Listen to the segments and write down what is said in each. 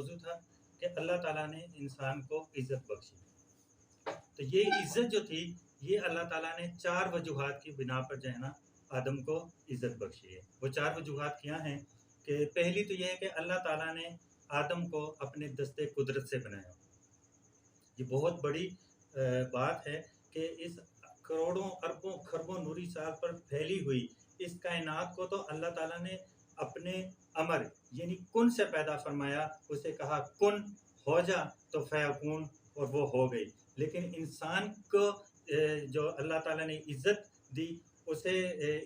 موضوع تھا کہ اللہ تعالیٰ نے انسان کو عزت بخشی. تو یہ عزت جو تھی یہ اللہ تعالیٰ نے 4 وجوہات کی بنا پر جو ہے نا آدم کو عزت بخشی ہے. وہ 4 وجوہات کیا ہیں کہ پہلی تو یہ ہے کہ اللہ تعالیٰ نے آدم کو اپنے دستے قدرت سے بنایا. یہ بہت بڑی بات ہے کہ اس کروڑوں اربوں خربوں نوری سال پر پھیلی ہوئی اس کائنات کو تو اللہ تعالیٰ نے اپنے امر یعنی کن سے پیدا فرمایا. اسے کہا کن ہو جا تو فیکون اور وہ ہو گئی. لیکن انسان کو جو اللہ تعالیٰ نے عزت دی اسے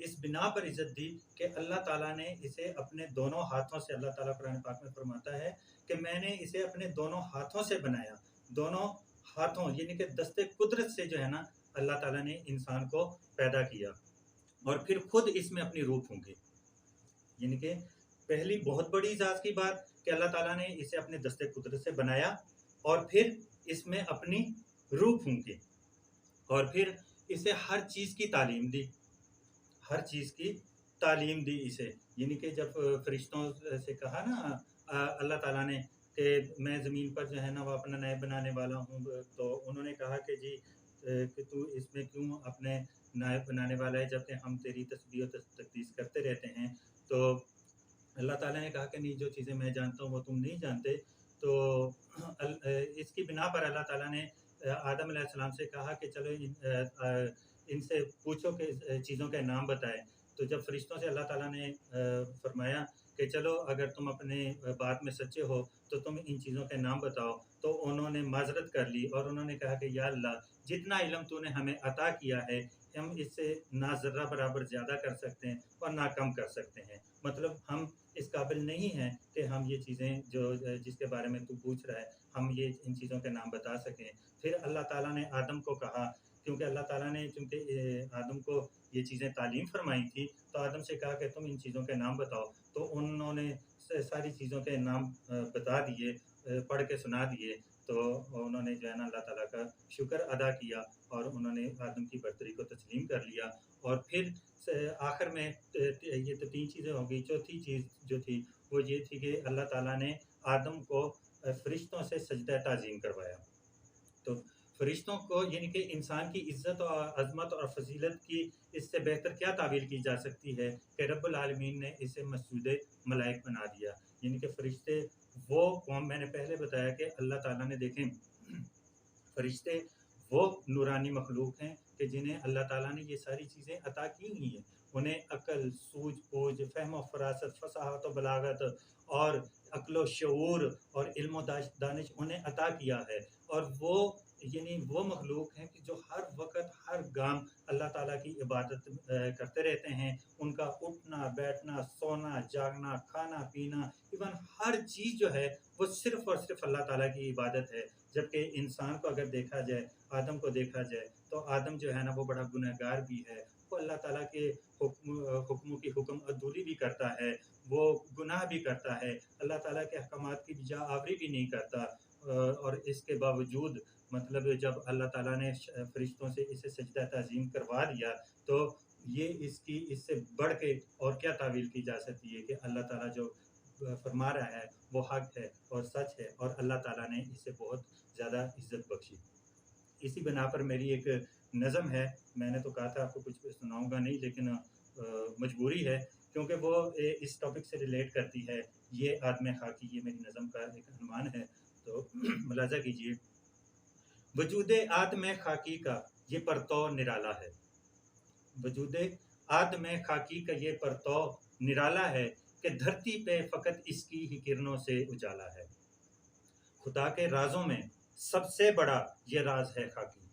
اس بنا پر عزت دی کہ اللہ تعالیٰ نے اسے اپنے دونوں ہاتھوں سے, اللہ تعالیٰ قرآن پاک میں فرماتا ہے کہ میں نے اسے اپنے دونوں ہاتھوں سے بنایا. دونوں ہاتھوں یعنی کہ دستے قدرت سے جو ہے نا اللہ تعالیٰ نے انسان کو پیدا کیا اور پھر خود اس میں اپنی روح پھونکی. یعنی کہ پہلی بہت بڑی اعزاز کی بات کہ اللہ تعالیٰ نے اسے اپنے دستے قدرت سے بنایا اور پھر اس میں اپنی روح پھونکی اور پھر اسے ہر چیز کی تعلیم دی. ہر چیز کی تعلیم دی اسے. یعنی کہ جب فرشتوں سے کہا نا اللہ تعالیٰ نے کہ میں زمین پر جو ہے نا وہ اپنا نائب بنانے والا ہوں, تو انہوں نے کہا کہ جی کہ تو اس میں کیوں اپنے نائب بنانے والا ہے جبکہ ہم تیری تسبیح و تقدیس کرتے رہتے ہیں. تو اللہ تعالیٰ نے کہا کہ نہیں, جو چیزیں میں جانتا ہوں وہ تم نہیں جانتے. تو اس کی بنا پر اللہ تعالیٰ نے آدم علیہ السلام سے کہا کہ چلو ان سے پوچھو کہ چیزوں کے نام بتائے. تو جب فرشتوں سے اللہ تعالیٰ نے فرمایا کہ چلو اگر تم اپنے بات میں سچے ہو تو تم ان چیزوں کے نام بتاؤ, تو انہوں نے معذرت کر لی اور انہوں نے کہا کہ یا اللہ جتنا علم تو نے ہمیں عطا کیا ہے ہم اس سے نہ ذرہ برابر زیادہ کر سکتے ہیں اور نہ کم کر سکتے ہیں. مطلب ہم اس قابل نہیں ہیں کہ ہم یہ چیزیں جو جس کے بارے میں تو پوچھ رہا ہے ہم یہ ان چیزوں کے نام بتا سکیں. پھر اللہ تعالیٰ نے آدم کو کہا, کیونکہ اللہ تعالیٰ نے چونکہ آدم کو یہ چیزیں تعلیم فرمائی تھی تو آدم سے کہا کہ تم ان چیزوں کے نام بتاؤ. تو انہوں نے ساری چیزوں کے نام بتا دیے, پڑھ کے سنا دیے. تو انہوں نے جو ہے نا اللہ تعالیٰ کا شکر ادا کیا اور انہوں نے آدم کی برتری کو تسلیم کر لیا. اور پھر آخر میں یہ تو 3 چیزیں ہو گئی. چوتھی چیز جو تھی وہ یہ تھی کہ اللہ تعالیٰ نے آدم کو فرشتوں سے سجدہ تعظیم کروایا. تو فرشتوں کو یعنی کہ انسان کی عزت اور عظمت اور فضیلت کی اس سے بہتر کیا تعبیر کی جا سکتی ہے کہ رب العالمین نے اسے مسجود ملائک بنا دیا. یعنی کہ فرشتے وہ قوم, میں نے پہلے بتایا کہ اللہ تعالیٰ نے دیکھیں فرشتے وہ نورانی مخلوق ہیں کہ جنہیں اللہ تعالیٰ نے یہ ساری چیزیں عطا کی ہوئی ہیں. انہیں عقل, سوجھ بوجھ, فہم و فراست, فصاحت و بلاغت اور عقل و شعور اور علم و دانش انہیں عطا کیا ہے. اور وہ یعنی وہ مخلوق ہیں کہ جو ہر وقت ہر گام اللہ تعالیٰ کی عبادت کرتے رہتے ہیں. ان کا اٹھنا بیٹھنا, سونا جاگنا, کھانا پینا, ایون ہر چیز جو ہے وہ صرف اور صرف اللہ تعالیٰ کی عبادت ہے. جبکہ انسان کو اگر دیکھا جائے, آدم کو دیکھا جائے تو آدم جو ہے نا وہ بڑا گنہگار بھی ہے. وہ اللہ تعالیٰ کے حکموں کی حکم عدولی بھی کرتا ہے, وہ گناہ بھی کرتا ہے, اللہ تعالیٰ کے احکامات کی جا آوری بھی نہیں کرتا. اور اس کے باوجود مطلب جب اللہ تعالیٰ نے فرشتوں سے اسے سجدہ تعظیم کروا دیا تو یہ اس سے بڑھ کے اور کیا تعویل کی جا سکتی ہے کہ اللہ تعالیٰ جو فرما رہا ہے وہ حق ہے اور سچ ہے اور اللہ تعالیٰ نے اسے بہت زیادہ عزت بخشی. اسی بنا پر میری ایک نظم ہے, میں نے تو کہا تھا آپ کو کچھ سناؤں گا نہیں لیکن مجبوری ہے کیونکہ وہ اس ٹاپک سے ریلیٹ کرتی ہے. یہ آدم خاکی, یہ میری نظم کا ایک عنوان ہے, تو ملاحظہ کیجیے. وجود آدم خاکی کا یہ پرتو نرالا ہے. وجود آدم خاکی کا یہ پرتو نرالا ہے کہ دھرتی پہ فقط اس کی ہی کرنوں سے اجالا ہے. خدا کے رازوں میں سب سے بڑا یہ راز ہے خاکی.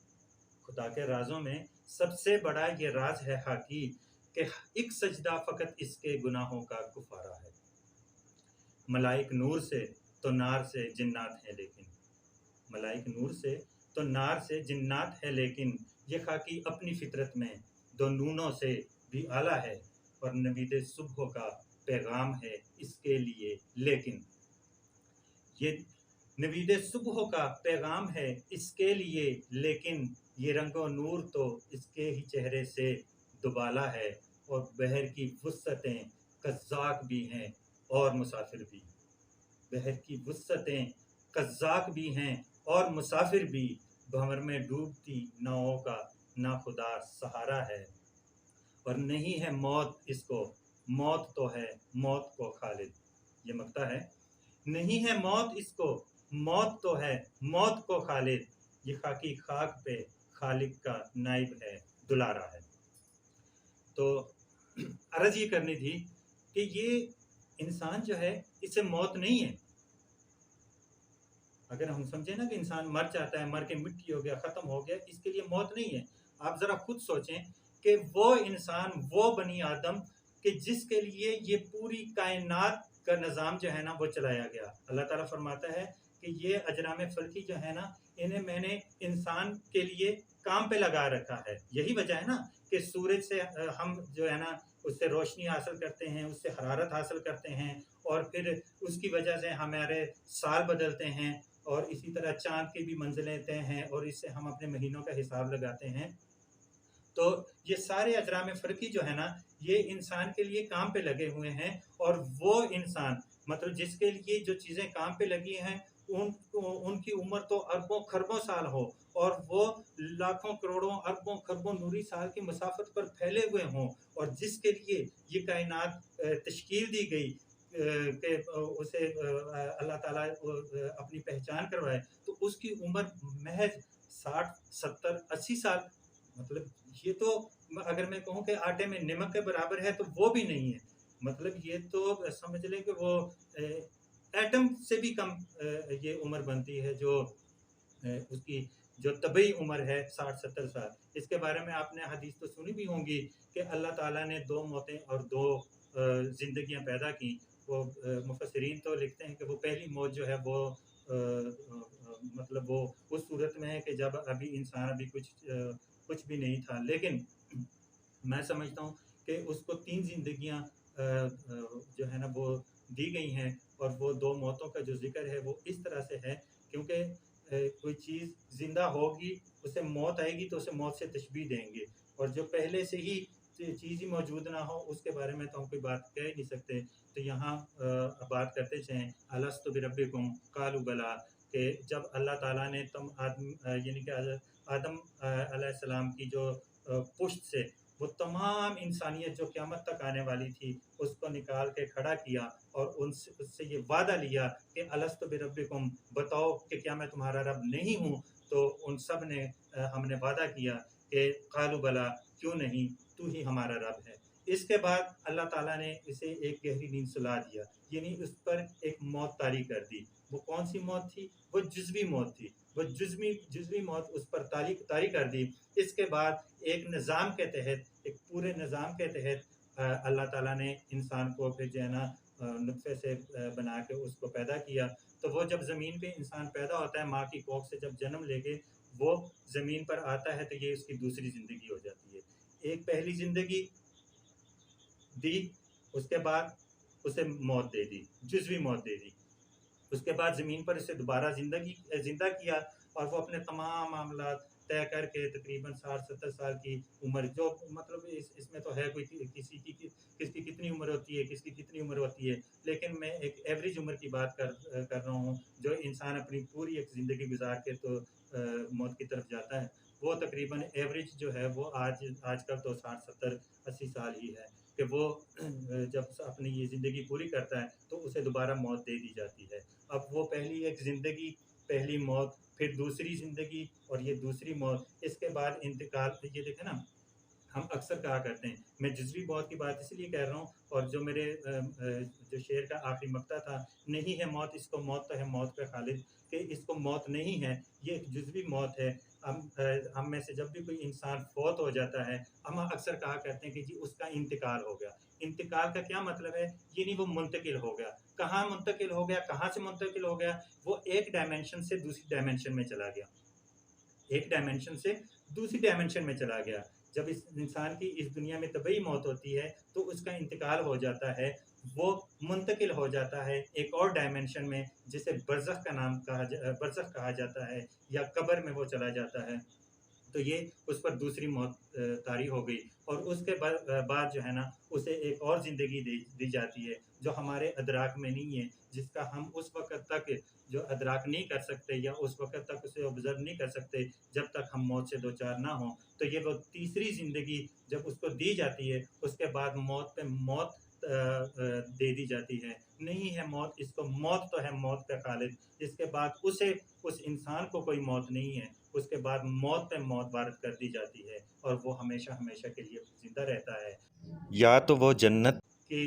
خدا کے رازوں میں سب سے بڑا یہ راز ہے خاکی کہ ایک سجدہ فقط اس کے گناہوں کا کفارہ ہے. ملائک نور سے تو نار سے جنات ہیں لیکن, ملائک نور سے تو نار سے جنات ہے لیکن یہ خاکی اپنی فطرت میں دو نونوں سے بھی اعلیٰ ہے. اور نوید صبح کا پیغام ہے اس کے لیے لیکن, یہ نوید صبح کا پیغام ہے اس کے لیے لیکن یہ رنگ و نور تو اس کے ہی چہرے سے دوبالا ہے. اور بحر کی وسعتیں قزاق بھی ہیں اور مسافر بھی. بحر کی وسعتیں قزاق بھی ہیں اور مسافر بھی، بھنور میں ڈوبتی ناؤں کا ناخدا سہارا ہے، اور نہیں ہے موت اس کو، موت تو ہے موت کو خالد. یہ مقطع ہے. نہیں ہے موت اس کو، موت تو ہے موت کو خالد، یہ خاکی خاک پہ خالق کا نائب ہے دلارا ہے. تو عرض یہ کرنی تھی کہ یہ انسان جو ہے اسے موت نہیں ہے. اگر ہم سمجھیں نا کہ انسان مر جاتا ہے، مر کے مٹی ہو گیا، ختم ہو گیا، اس کے لیے موت نہیں ہے. آپ ذرا خود سوچیں کہ وہ انسان، وہ بنی آدم کہ جس کے لیے یہ پوری کائنات کا نظام جو ہے نا وہ چلایا گیا. اللہ تعالیٰ فرماتا ہے کہ یہ اجرام فلکی جو ہے نا انہیں میں نے انسان کے لیے کام پہ لگا رکھا ہے. یہی وجہ ہے نا کہ سورج سے ہم جو ہے نا اس سے روشنی حاصل کرتے ہیں، اس سے حرارت حاصل کرتے ہیں، اور پھر اس کی وجہ سے ہمارے سال بدلتے ہیں، اور اسی طرح چاند کی بھی منزلیں طے ہیں، اور اس سے ہم اپنے مہینوں کا حساب لگاتے ہیں. تو یہ سارے اجرام فلکی جو ہے نا یہ انسان کے لیے کام پہ لگے ہوئے ہیں. اور وہ انسان مطلب جس کے لیے جو چیزیں کام پہ لگی ہیں ان کی عمر تو اربوں خربوں سال ہو، اور وہ لاکھوں کروڑوں اربوں خربوں نوری سال کی مسافت پر پھیلے ہوئے ہوں، اور جس کے لیے یہ کائنات تشکیل دی گئی کہ اسے اللہ تعالیٰ اپنی پہچان کروائے، تو اس کی عمر محض 60 70 80 سال. مطلب یہ تو اگر میں کہوں کہ آٹے میں نمک کے برابر ہے تو وہ بھی نہیں ہے. مطلب یہ تو سمجھ لیں کہ وہ ایٹم سے بھی کم یہ عمر بنتی ہے جو اس کی جو طبعی عمر ہے 60 70 سال. اس کے بارے میں آپ نے حدیث تو سنی بھی ہوں گی کہ اللہ تعالیٰ نے 2 موتیں اور 2 زندگیاں پیدا کی. وہ مفسرین تو لکھتے ہیں کہ وہ پہلی موت جو ہے وہ مطلب وہ اس صورت میں ہے کہ جب ابھی انسان ابھی کچھ بھی نہیں تھا. لیکن میں سمجھتا ہوں کہ اس کو 3 زندگیاں جو ہے نا وہ دی گئی ہیں، اور وہ 2 موتوں کا جو ذکر ہے وہ اس طرح سے ہے کیونکہ کوئی چیز زندہ ہوگی اسے موت آئے گی تو اسے موت سے تشبیہ دیں گے، اور جو پہلے سے ہی چیز ہی موجود نہ ہو اس کے بارے میں تو ہم کوئی بات کہہ ہی نہیں سکتے. تو یہاں بات کرتے چاہیں الستو بربکم قالوا بلا، کہ جب اللہ تعالیٰ نے تم آدم یعنی کہ آدم علیہ السلام کی جو پشت سے وہ تمام انسانیت جو قیامت تک آنے والی تھی اس کو نکال کے کھڑا کیا، اور اس سے یہ وعدہ لیا کہ الستو بربکم، بتاؤ کہ کیا میں تمہارا رب نہیں ہوں. تو ان سب نے ہم نے وعدہ کیا کہ قالوا بلا، کیوں نہیں، تو ہی ہمارا رب ہے. اس کے بعد اللہ تعالیٰ نے اسے ایک گہری نیند سلا دیا، یعنی اس پر ایک موت طاری کر دی. وہ کون سی موت تھی؟ وہ جزوی موت تھی. وہ جزوی موت اس پر طاری کر دی. اس کے بعد ایک نظام کے تحت، ایک پورے نظام کے تحت اللہ تعالیٰ نے انسان کو پھر جو ہے نا نطفے سے بنا کے اس کو پیدا کیا. تو وہ جب زمین پہ انسان پیدا ہوتا ہے ماں کی کوکھ سے، جب جنم لے کے وہ زمین پر آتا ہے تو یہ اس کی دوسری زندگی ہو جاتی ہے. ایک پہلی زندگی دی، اس کے بعد اسے موت دے دی، جزوی موت دے دی. اس کے بعد زمین پر اسے دوبارہ زندہ کیا، اور وہ اپنے تمام معاملات طے کر کے تقریباً 60 70 سال کی عمر، جو مطلب اس میں تو ہے کوئی کس کی کتنی عمر ہوتی ہے، کس کی کتنی عمر ہوتی ہے، لیکن میں ایک ایوریج عمر کی بات کر رہا ہوں جو انسان اپنی پوری ایک زندگی گزار کے تو موت کی طرف جاتا ہے. وہ تقریباً ایوریج جو ہے وہ آج کل تو 60 70 80 سال ہی ہے کہ وہ جب اپنی یہ زندگی پوری کرتا ہے تو اسے دوبارہ موت دے دی جاتی ہے. اب وہ پہلی ایک زندگی، پہلی موت، پھر دوسری زندگی، اور یہ دوسری موت، اس کے بعد انتقال. یہ دیکھیں نا ہم اکثر کہا کرتے ہیں، میں جزوی موت کی بات اس لیے کہہ رہا ہوں، اور جو میرے جو شعر کا آخری مقطع تھا، نہیں ہے موت اس کو، موت تو ہے موت کا خالد، کہ اس کو موت نہیں ہے، یہ ایک جزوی موت ہے. ہم میں سے جب بھی کوئی انسان فوت ہو جاتا ہے ہم اکثر کہا کرتے ہیں کہ جی اس کا انتقال ہو گیا. انتقال کا کیا مطلب ہے؟ یعنی وہ منتقل ہو گیا. کہاں منتقل ہو گیا؟ کہاں سے منتقل ہو گیا؟ وہ ایک ڈائمنشن سے دوسری ڈائمنشن میں چلا گیا. ایک ڈائمنشن سے دوسری ڈائمنشن میں چلا گیا. جب اس انسان کی اس دنیا میں طبعی موت ہوتی ہے تو اس کا انتقال ہو جاتا ہے، وہ منتقل ہو جاتا ہے ایک اور ڈائمنشن میں جسے برزخ کا نام برزخ کہا جاتا ہے، یا قبر میں وہ چلا جاتا ہے. تو یہ اس پر دوسری موت طاری ہو گئی، اور اس کے بعد جو ہے نا اسے ایک اور زندگی دی جاتی ہے جو ہمارے ادراک میں نہیں ہے، جس کا ہم اس وقت تک جو ادراک نہیں کر سکتے یا اس وقت تک اسے آبزرو نہیں کر سکتے جب تک ہم موت سے دوچار نہ ہوں۔ تو یہ وہ تیسری زندگی جب اس کو دی جاتی ہے، اس کے بعد موت پہ موت دے دی جاتی ہے، نہیں ہے موت، اس کو موت تو ہے موت کا خالق، اس کے بعد اس انسان کو کوئی موت نہیں ہے، اس کے بعد موت پہ موت وارد کر دی جاتی ہے، اور وہ ہمیشہ ہمیشہ کے لیے زندہ رہتا ہے، یا تو وہ جنت کی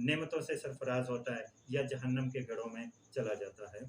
نعمتوں سے سرفراز ہوتا ہے یا جہنم کے گڑھوں میں چلا جاتا ہے۔